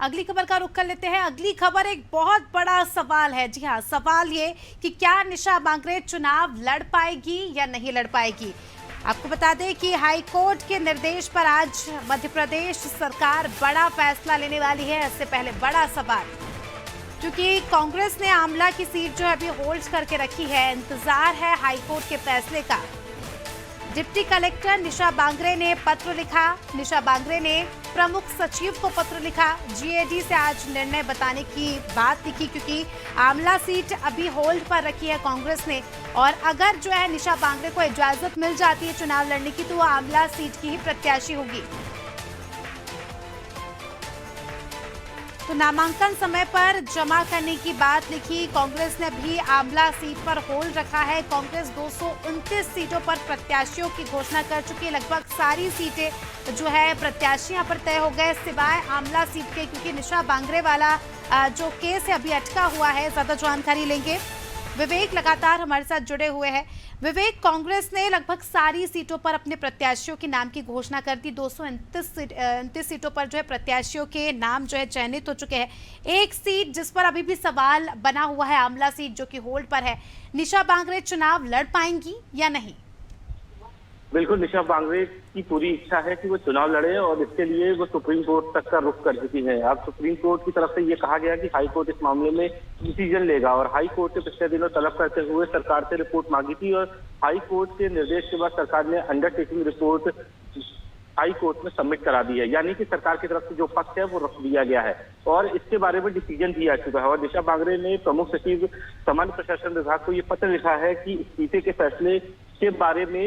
अगली खबर का रुख कर लेते हैं। अगली खबर एक बहुत बड़ा सवाल है। जी हाँ, सवाल ये कि क्या निशा बांगरे चुनाव लड़ पाएगी या नहीं लड़ पाएगी। आपको बता दें कि हाई कोर्ट के निर्देश पर आज मध्य प्रदेश सरकार बड़ा फैसला लेने वाली है। इससे पहले बड़ा सवाल, क्योंकि कांग्रेस ने आमला की सीट जो है अभी होल्ड करके रखी है, इंतजार है हाई कोर्ट के फैसले का। डिप्टी कलेक्टर निशा बांगरे ने पत्र लिखा। निशा बांगरे ने प्रमुख सचिव को पत्र लिखा, जीएडी से आज निर्णय बताने की बात लिखी, क्योंकि आमला सीट अभी होल्ड पर रखी है कांग्रेस ने। और अगर जो है निशा बांगरे को इजाजत मिल जाती है चुनाव लड़ने की, तो वो आमला सीट की ही प्रत्याशी होगी। तो नामांकन समय पर जमा करने की बात लिखी। कांग्रेस ने भी आमला सीट पर होल्ड रखा है। कांग्रेस 229 सीटों पर प्रत्याशियों की घोषणा कर चुकी है। लगभग सारी सीटें जो है प्रत्याशी यहाँ पर तय हो गए, सिवाय आमला सीट के, क्योंकि निशा बांगरे वाला जो केस है अभी अटका हुआ है। ज्यादा जानकारी लेंगे, विवेक लगातार हमारे साथ जुड़े हुए हैं। विवेक, कांग्रेस ने लगभग सारी सीटों पर अपने प्रत्याशियों के नाम की घोषणा कर दी। 229 सीटों पर जो है प्रत्याशियों के नाम जो है चयनित हो चुके हैं। एक सीट जिस पर अभी भी सवाल बना हुआ है, आमला सीट, जो कि होल्ड पर है। निशा बांगरे चुनाव लड़ पाएंगी या नहीं? बिल्कुल, निशा बांगरे की पूरी इच्छा है कि वो चुनाव लड़े और इसके लिए वो सुप्रीम कोर्ट तक का रुख कर चुकी है। अब सुप्रीम कोर्ट की तरफ से ये कहा गया कि हाई कोर्ट इस मामले में डिसीजन लेगा और हाई कोर्ट ने पिछले दिनों तलब करते हुए सरकार से रिपोर्ट मांगी थी और हाई कोर्ट के निर्देश के बाद सरकार ने अंडरटेकिंग रिपोर्ट हाई कोर्ट में सबमिट करा दी है। यानी कि सरकार की तरफ से जो पक्ष है वो रख दिया गया है और इसके बारे में डिसीजन भी आ चुका है। और निशा बांगरे ने प्रमुख सचिव सामान्य प्रशासन विभाग को ये पत्र लिखा है कि इस्तीफे के फैसले के बारे में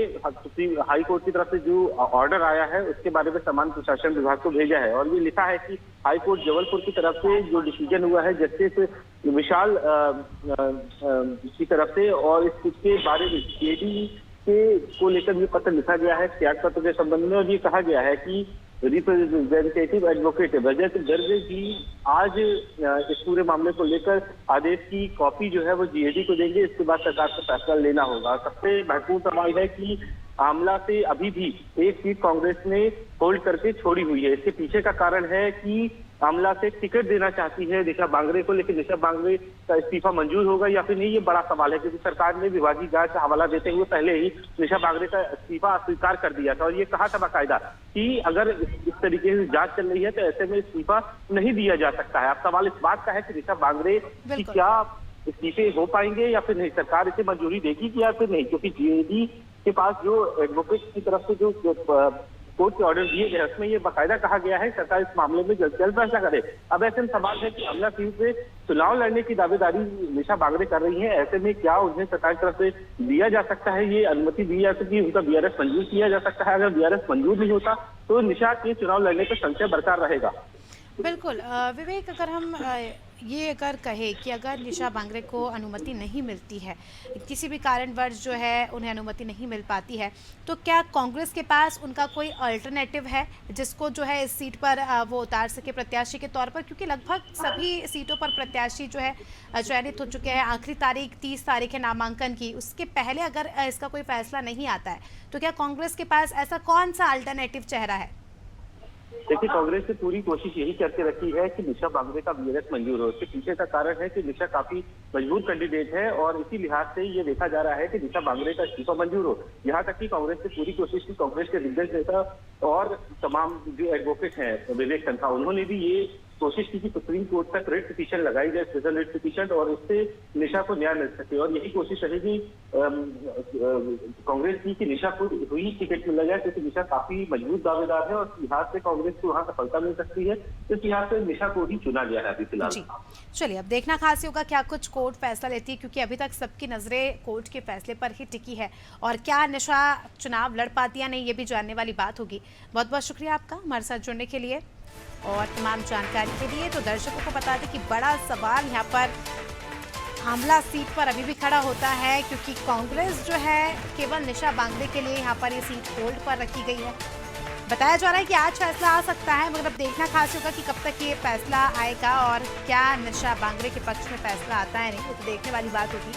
हाई कोर्ट की तरफ से जो ऑर्डर आया है उसके बारे में सामान्य प्रशासन विभाग को भेजा है। और ये लिखा है कि हाई कोर्ट जबलपुर की तरफ से जो डिसीजन हुआ है जस्टिस विशाल की तरफ से, और इसके बारे में जेडी को लेकर ये पत्र लिखा गया है त्याग पत्र के संबंध में। और ये कहा गया है कि रिप्रेजेंटेटिव एडवोकेट रजत गर्ग जी आज इस पूरे मामले को लेकर आदेश की कॉपी जो है वो जीएडी को देंगे। इसके बाद सरकार को फैसला लेना होगा। सबसे महत्वपूर्ण सवाल है कि आमला से अभी भी एक सीट कांग्रेस ने होल्ड करके छोड़ी हुई है। इसके पीछे का कारण है कि आमला से टिकट देना चाहती है निशा बांगरे को, लेकिन निशा बांगरे का इस्तीफा मंजूर होगा या फिर नहीं, ये बड़ा सवाल है, क्योंकि सरकार ने विभागीय जांच का हवाला देते हुए पहले ही निशा बांगरे का इस्तीफा अस्वीकार कर दिया था और ये कहा था बाकायदा कि अगर इस तरीके से जांच चल रही है तो ऐसे में इस्तीफा नहीं दिया जा सकता है। अब सवाल इस बात का है कि निशा बांगरे की क्या इस्तीफे हो पाएंगे या फिर नहीं, सरकार इसे मंजूरी देगी या फिर नहीं, क्योंकि जीएडी के पास जो एडवोकेट की तरफ से जो कोर्ट के ऑर्डर दिए गए उसमें ये बाकायदा कहा गया है सरकार इस मामले में जल्द से जल्द फैसला करे। अब ऐसे में सवाल है कि आमला सीट से चुनाव लड़ने की दावेदारी निशा बांगरे कर रही है, ऐसे में क्या उन्हें सरकार की तरफ से दिया जा सकता है, ये अनुमति दी जा सकती है, उनका बीआरएस मंजूर किया जा सकता है। अगर बीआरएस मंजूर नहीं होता तो निशा के चुनाव लड़ने का संशय बरकरार रहेगा। बिल्कुल विवेक, अगर हम ये अगर कहे कि अगर निशा बांगरे को अनुमति नहीं मिलती है, किसी भी कारणवश जो है उन्हें अनुमति नहीं मिल पाती है, तो क्या कांग्रेस के पास उनका कोई अल्टरनेटिव है जिसको जो है इस सीट पर वो उतार सके प्रत्याशी के तौर पर? क्योंकि लगभग सभी सीटों पर प्रत्याशी जो है चयनित हो चुके हैं। आखिरी तारीख 30 तारीख है नामांकन की, उसके पहले अगर इसका कोई फैसला नहीं आता है तो क्या कांग्रेस के पास ऐसा कौन सा अल्टरनेटिव चेहरा है? देखिए, कांग्रेस ने पूरी कोशिश यही करके रखी है कि निशा बांगरे का बीआरएस मंजूर हो। इसके पीछे का कारण है कि निशा काफी मजबूत कैंडिडेट है और इसी लिहाज से ये देखा जा रहा है कि निशा बांगरे का इस्तीफा मंजूर हो। यहाँ तक कि कांग्रेस ने पूरी कोशिश की, कांग्रेस के दिग्गज नेता और तमाम जो एडवोकेट हैं, विवेक तनखा, उन्होंने भी ये कोशिश की कि सुप्रीम कोर्ट तक रेट पिटीशन लगाई जाए, स्पेशल रेट पिटीशन, और इससे निशा को न्याय मिल सके। और यही कोशिश रहेगी कांग्रेस की कि निशा को हुई टिकट मिला जाए, क्योंकि निशा काफी मजबूत दावेदार है और इस लिहाज से कांग्रेस को वहां सफलता मिल सकती है। इस लिहाज से निशा को ही चुना गया है अभी फिलहाल। चलिए, अब देखना खास होगा क्या कुछ कोर्ट फैसला लेती है, क्योंकि अभी तक सबकी नजरें कोर्ट के फैसले पर ही टिकी है। और क्या निशा चुनाव लड़ पाती या नहीं, ये भी जानने वाली बात होगी। बहुत बहुत शुक्रिया आपका हमारे साथ जुड़ने के लिए और तमाम जानकारी के लिए। तो दर्शकों को बता दें कि बड़ा सवाल यहाँ पर आमला सीट पर अभी भी खड़ा होता है, क्योंकि कांग्रेस जो है केवल निशा बांगरे के लिए यहाँ पर ये सीट होल्ड पर रखी गई है। बताया जा रहा है कि आज फैसला आ सकता है, मगर अब देखना खास होगा कि कब तक ये फैसला आएगा और क्या निशा बांगरे के पक्ष में फैसला आता है नहीं, वो तो देखने वाली बात होगी।